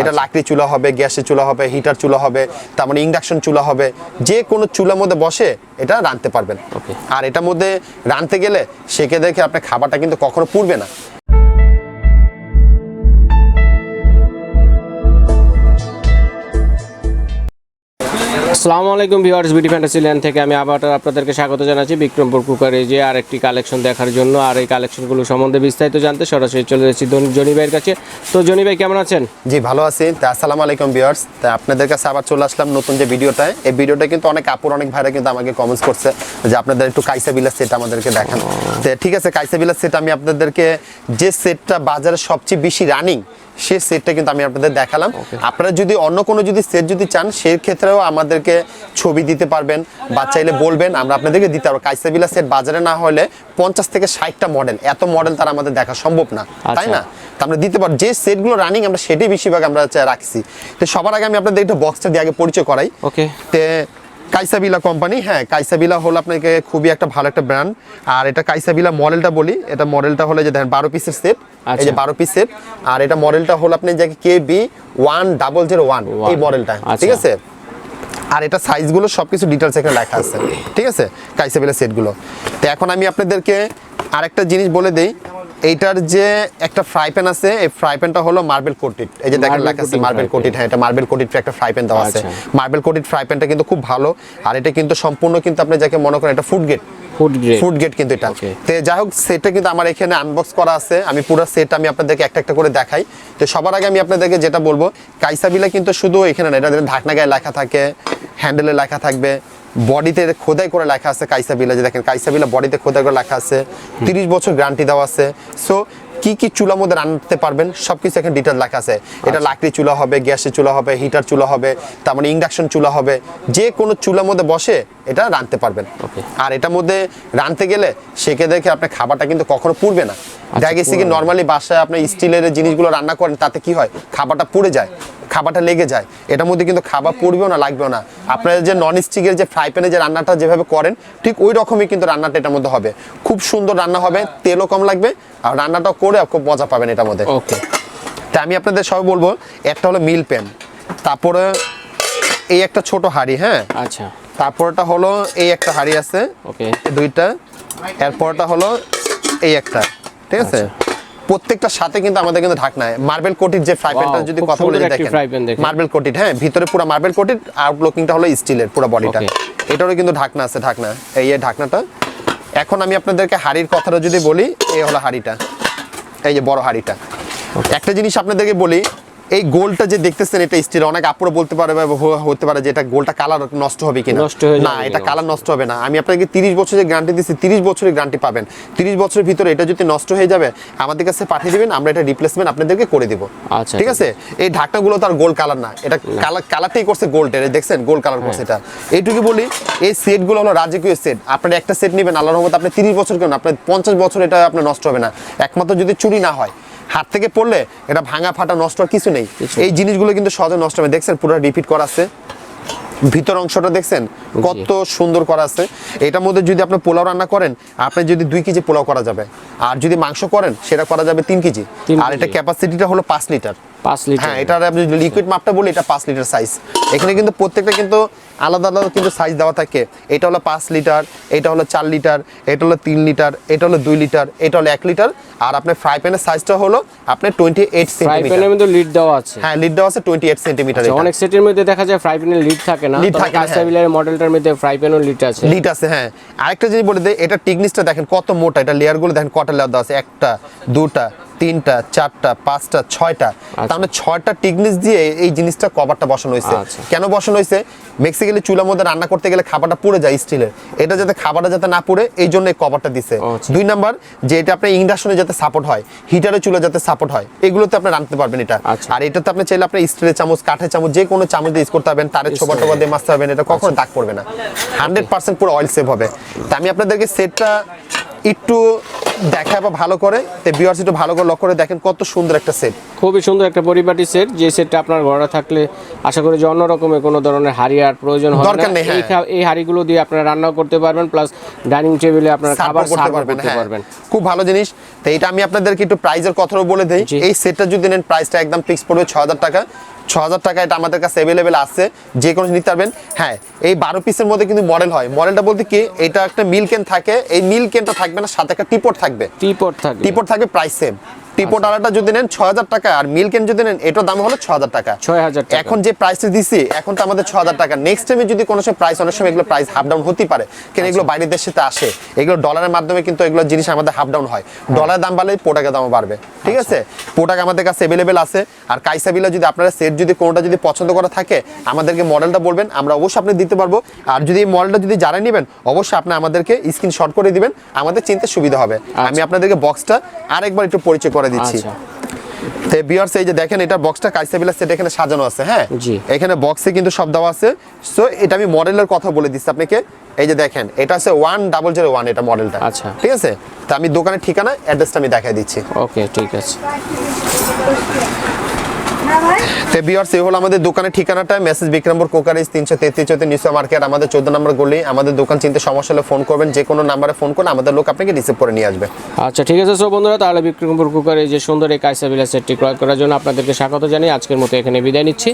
এটা লাকড়ি চুলা হবে, গ্যাসের চুলা হবে, হিটার চুলা হবে, তার মানে ইন্ডাকশন চুলা হবে, যে কোনো চুলার মধ্যে বসে এটা রাঁধতে পারবেন। আর এটার মধ্যে রাঁধতে গেলে সেকে দেখে আপনার খাবারটা কিন্তু কখনো পুড়বে না। আসসালামু আলাইকুম ভিউয়ার্স, বিডি ফ্যান্টাসিল্যান্ড থেকে আমি আবার আপনাদেরকে স্বাগত জানাচ্ছি বিক্রমপুর কুকারেজে আরেকটি কালেকশন দেখার জন্য। আর এই কালেকশনগুলো সম্বন্ধে বিস্তারিত জানতে সরাসরি চলে যাচ্ছি জনি ভাইয়ের কাছে। তো জনি ভাই কেমন আছেন? জি ভালো আছি। তা আসসালামু আলাইকুম ভিউয়ার্স, তা আপনাদের কাছে আবার চলে আসলাম নতুন যে ভিডিওটায়। এই ভিডিওটা কিন্তু অনেক আপুর অনেক ভাইরা কিন্তু আমাকে কমেন্টস করছে যে আপনাদের একটু KaisaVilla সেট আমাদেরকে দেখান। তো ঠিক আছে, KaisaVilla সেট আমি আপনাদেরকে যে সেটটা বাজারে সবচেয়ে বেশি রানিং সেই সেটটা কিন্তু আমি আপনাদের দেখালাম। আপনারা যদি অন্য কোনো যদি সেট যদি চান সেই ক্ষেত্রেও আমাদেরকে ছবি দিতে পারবেন বা চাইলে বলবেন, আমরা আপনাদেরকে দিতে পারবো। KaisaVilla সেট বাজারে না হলে 50 থেকে 60টা মডেল, এত মডেল তারা আমাদের দেখা সম্ভব না, তাই না? তো আমরা দিতে পারবো যে সেটগুলো রানিং আমরা সেটাই বেশিরভাগ আমরা রাখছি। তো সবার আগে আমি আপনাদের একটা বক্সটা দিয়ে আগে পরিচয় করাই। ওকে, তে KaisaVilla কোম্পানি, হ্যাঁ KaisaVilla হলো আপনাকে খুবই একটা ভালো একটা ব্র্যান্ড। আর এটা KaisaVilla মডেলটা বলি, এটা মডেলটা হলো যে দেখেন 12 পিসের সেট, এই যে 12 পিস সেট। আর এটা মডেলটা হলো আপনি যে KB1001 এই মডেলটা, ঠিক আছে? আর এটা সাইজগুলো সবকিছু ডিটেইলস এখানে লেখা আছে, ঠিক আছে, KaisaVilla সেটগুলো। তো এখন আমি আপনাদেরকে আরেকটা জিনিস বলে দেই, এইটার যে একটা ফ্রাই প্যান আছে, এই ফ্রাই প্যানটা হলো মার্বেল কোটেড। এই যে দেখেন লেখা আছে মার্বেল কোটেড, হ্যাঁ এটা মার্বেল কোটেড একটা ফ্রাই প্যান দেওয়া আছে। মার্বেল কোটেড ফ্রাই প্যানটা কিন্তু খুব ভালো। আর এটা কিন্তু সম্পূর্ণ কিন্তু আপনি যাকে মনে করেন এটা ফুড গেট কিন্তু এটা। তো যাই হোক, সেটটা কিন্তু আমার এখানে আনবক্স করা আছে, আমি পুরো সেট আমি আপনাদেরকে একটা একটা করে দেখাই। তো সবার আগে আমি আপনাদেরকে যেটা বলবো, KaisaVilla কিন্তু শুধু এখানে না, এটা ঢাকনা গায়ে লেখা থাকে, হ্যান্ডেলে লেখা থাকবে, বডিতে খোদাই করে লেখা আছে KaisaVilla, যে দেখেন KaisaVilla বডিতে খোদাই করে লেখা আছে, 30 বছর গ্যারান্টি দেওয়া আছে। সো কি কি চুলার মধ্যে রান্নাতে পারবেন সবকিছু এখানে ডিটেইল লেখা আছে। এটা লাকড়ি চুলা হবে, গ্যাসের চুলা হবে, হিটার চুলা হবে, তার মানে ইন্ডাকশন চুলা হবে, যে কোনো চুলার মধ্যে বসে এটা রাঁধতে পারবেন। আর এটার মধ্যে রাঁধতে গেলে সেকে দেখে আপনার খাবারটা কিন্তু কখনো পুড়বে না। দেখা গেছে কি নর্মালি বাসায় আপনি স্টিলের জিনিসগুলো রান্না করেন, তাতে কি হয় খাবারটা পুড়ে যায়, খাবারটা লেগে যায়। এটার মধ্যে কিন্তু খাবার পুড়বেও না, লাগবেও না। আপনারা যে নন স্টিকের যে ফ্রাই প্যানে যে রান্নাটা যেভাবে করেন ঠিক ওই রকমই কিন্তু রান্নাটা এটার মধ্যে হবে। খুব সুন্দর রান্না হবে, তেলও কম লাগবে, আর রান্নাটাও করে খুব মজা পাবেন এটার মধ্যে। ওকে, তা আমি আপনাদের সবাই বলবো, একটা হলো মিল প্যান, তারপরে এই একটা ছোট হাঁড়ি, হ্যাঁ আচ্ছা, তারপরটা হলো এই একটা হাঁড়ি আছে, ওকে দুইটা, এরপরটা হলো এই একটা, ঠিক আছে? প্রত্যেকটার সাথে কিন্তু আমাদের কিন্তু ঢাকনা মার্বেল কোটেড যে ফ্রাই প্যানটা যদি কথা বলে দেখেন, মার্বেল কোটেড, হ্যাঁ ভিতরে পুরো মার্বেল কোটেড, আউটলুকিংটা হলো স্টিলের পুরো বডিটা। এটারও কিন্তু ঢাকনা আছে, ঢাকনা এই ঢাকনাটা। এখন আমি আপনাদেরকে হাঁড়ির কথাটা যদি বলি, এই হলো হাঁড়িটা, এই যে বড় হাঁড়িটা। একটা জিনিস আপনাদেরকে বলি, এই গোলটা যে দেখতেছেন এটা স্টিল। অনেক আপুরা বলতে পারে বা হতে পারে যে এটা গোলটা কালার নষ্ট হবে কিনা, না এটা কালার নষ্ট হবে না। আমি আপনাকে 30 বছরের গ্যারান্টি দিচ্ছি, 30 বছরের গ্যারান্টি পাবেন। 30 বছরের ভিতরে এটা যদি নষ্ট হয়ে যাবে আমাদের কাছে পাঠিয়ে দিবেন, আমরা এটা রিপ্লেসমেন্ট আপনাদেরকে করে দিব, ঠিক আছে? এই ঢাকনাগুলো তো আর গোল্ড কালার না, এটা কালারটাই করছে গোল্ডের, দেখছেন গোল্ড কালার করছে এটা। এইটুকু বলি, এই সেটগুলো হলো রাজকীয় সেট। আপনারা একটা সেট নেবেন, আল্লাহর রহমতে আপনি 30 বছর কেন, আপনার 50 বছর এটা আপনার নষ্ট হবে না, একমাত্র যদি চুরি না হয়। হাত থেকে পড়লে এটা ভাঙা ফাটা নষ্ট আর কিছু নেই। এই জিনিসগুলো কিন্তু সহজে নষ্ট হবে। দেখছেন পুরো রিপিট করা আছে, ভিতর অংশটা দেখছেন কত সুন্দর করা আছে। এটার মধ্যে যদি আপনি পোলাও রান্না করেন, আপনি যদি 2 কেজি পোলাও করা যাবে, আর যদি মাংস করেন সেটা করা যাবে 3 কেজি। আর এটা ক্যাপাসিটিটা হলো 5 লিটার। হ্যাঁ, এটার আপনি লিকুইড মাপটা বলি, এটা 5 লিটার সাইজ। এখানে কিন্তু প্রত্যেকটা কিন্তু আলাদা আলাদা কিন্তু সাইজ দেওয়া থাকে। এটা হলো 5 লিটার, এটা হলো 4 লিটার, এটা হলো 3 লিটার, এটা হলো 2 লিটার, এটা হলো 1 লিটার। আর আপনার ফ্রাই প্যানের সাইজটা হলো আপনার 28 সেমি। ফ্রাই প্যানের মধ্যে লিড দেওয়া আছে, হ্যাঁ লিড দেওয়া আছে 28 সেন্টিমিটার। অনেক সেটের মধ্যে দেখা যায় ফ্রাই প্যানের লিড থাকে না, তবে KaisaVilla এর মডেলটার মধ্যে ফ্রাই প্যানও লিড আছে, হ্যাঁ। আরেকটা জিনিস বলে দেই, এটা টিকনিসটা দেখেন কত মোটা, এটা লেয়ারগুলো দেখেন কটা লেয়ার দেওয়া আছে, 1টা 2টা 3টা 4টা 5টা 6টা। তার মানে 6টা টিকনিস দিয়ে এই জিনিসটা কভারটা বসানো হয়েছে। কেন বসানো হয়েছে? মেক্সিকালি চুলার মধ্যে রান্না করতে গেলে খাবারটা পুড়ে যায় স্টিলের, এটা যাতে খাবারটা যাতে না পুড়ে এই জন্য এই কভারটা দিছে। 2 নাম্বার, যে এটা আপনার ইন্ডাকশনে যাতে সাপোর্ট হয়, হিটারে চুলা যাতে সাপোর্ট হয়, এগুলোতে আপনি রান্নাতে পারবেন এটা। আর এটাতে আপনি চাইলে আপনি স্টিলের চামচ, কাঠের চামচ, যে কোনো চামচ দিয়ে ইউজ করতে পারবেন, তারের ছোবা টোবা দিয়ে মাছতে পারবেন, এটা কখনো দাগ পড়বে না, 100% পুরো অয়েল সেভ হবে। তা আমি আপনাদেরকে সেটটা একটু দেখাবো ভালো করে। তো ভিউয়ার্স একটু ভালো করে লক্ষ্য করে দেখেন কত সুন্দর একটা সেট, খুবই সুন্দর একটা পরিপাটি সেট। যে সেটটা আপনার ঘরে থাকলে আশা করি যে অন্য রকমের কোনো ধরনের হাড়ি আর প্রয়োজন হবে দরকার না। নেই, হ্যাঁ। এই হাড়িগুলো দিয়ে আপনারা রান্নাও করতে পারবেন, প্লাস ডাইনিং টেবিলে আপনারা খাবার করতে সার্ভ পারবেন, করতে হ্যাঁ। পারবেন। খুব ভালো জিনিস। তো এটা আমি আপনাদেরকে একটু প্রাইজের কথাও বলে দেই। জি। এই সেটটা যদি নেন প্রাইসটা একদম ফিক্স পড়বে 6000 টাকা। 6000 টাকা এটা আমাদের কাছে অ্যাভেলেবেল আছে, যে কোনো নিতে পারবেন। হ্যাঁ, এই 12 পিসের মধ্যে কিন্তু মডেল হয়। মডেলটা বলতে কি, এটা একটা মিল ক্যান থাকে, এই মিল ক্যানটা থাকবে না, সাথে একটা টিপট থাকবে। টিপট থাকবে, প্রাইস সেম। টিপট আলাটা যদি নেন 6000 টাকা, আর মিল ক্যান যদি নেন এটার দাম হলো 6000 টাকা। 6000 টাকা। এখন যে প্রাইসটা দিছি এখন তো আমাদের 6000 টাকা। নেক্সট টাইমে যদি কোনো সময় প্রাইস, অনেক সময় এগুলো প্রাইস হাফ ডাউন হতে পারে, কেন এগুলো বাইরের দেশ থেকে আসে, এগুলো ডলারের মাধ্যমে কিন্তু এগুলো জিনিস আমাদের হাফ ডাউন হয়। ডলার দাম বাড়লে প্রোডাক্টের দামও বাড়বে, ঠিক আছে? প্রোডাক্ট আমাদের কাছে অ্যাভেলেবেল আছে। আর কাইসাভিলা যদি আপনারা সেট যদি কোনোটা যদি পছন্দ করা থাকে, আমাদেরকে মডেলটা বলবেন, আমরা অবশ্যই আপনি দিতে পারবো। আর যদি এই মডেলটা যদি যারা নেবেন, অবশ্যই আপনি আমাদেরকে স্ক্রিনশট করে দিবেন, আমাদের চিনতে সুবিধা হবে। আমি আপনাদেরকে বক্সটা আরেকবার একটু পরিচয় করে দিচ্ছি। তো ভিউয়ার্স এই যে দেখেন, এটা বক্সটা কাইসাভিলা সেট এখানে সাজানো আছে, হ্যাঁ। এখানে বক্সে কিন্তু সব দেওয়া আছে। সো এটা আমি মডেলের কথা বলে দিচ্ছি আপনাকে। এই যে দেখেন, এটা আছে 1001 এটা মডেলটা, আচ্ছা, ঠিক আছে? তো আমি দোকানের ঠিকানা অ্যাড্রেসটা আমি দেখাই দিচ্ছি। ওকে, ঠিক আছে। তো ভিউয়ার্স এই হলো আমাদের দোকানের ঠিকানাটা, message Bikrampur crockeries 333 news market, আমাদের 14 নম্বর গলি। আমাদের দোকান চিনতে সমস্যা হলে ফোন করবেন, যে কোনো নাম্বারে ফোন করুন, আমাদের লোক আপনাকে রিসিভ করে নিয়ে আসবে। আচ্ছা, ঠিক আছে। সো বন্ধুরা, তাহলে বিক্রমপুর কুকারে যে সুন্দর এই কাইসাভিলা সেটটি ক্রয় করার জন্য আপনাদেরকে স্বাগত জানিয়ে আজকের মতো এখানে বিদায় নিচ্ছি।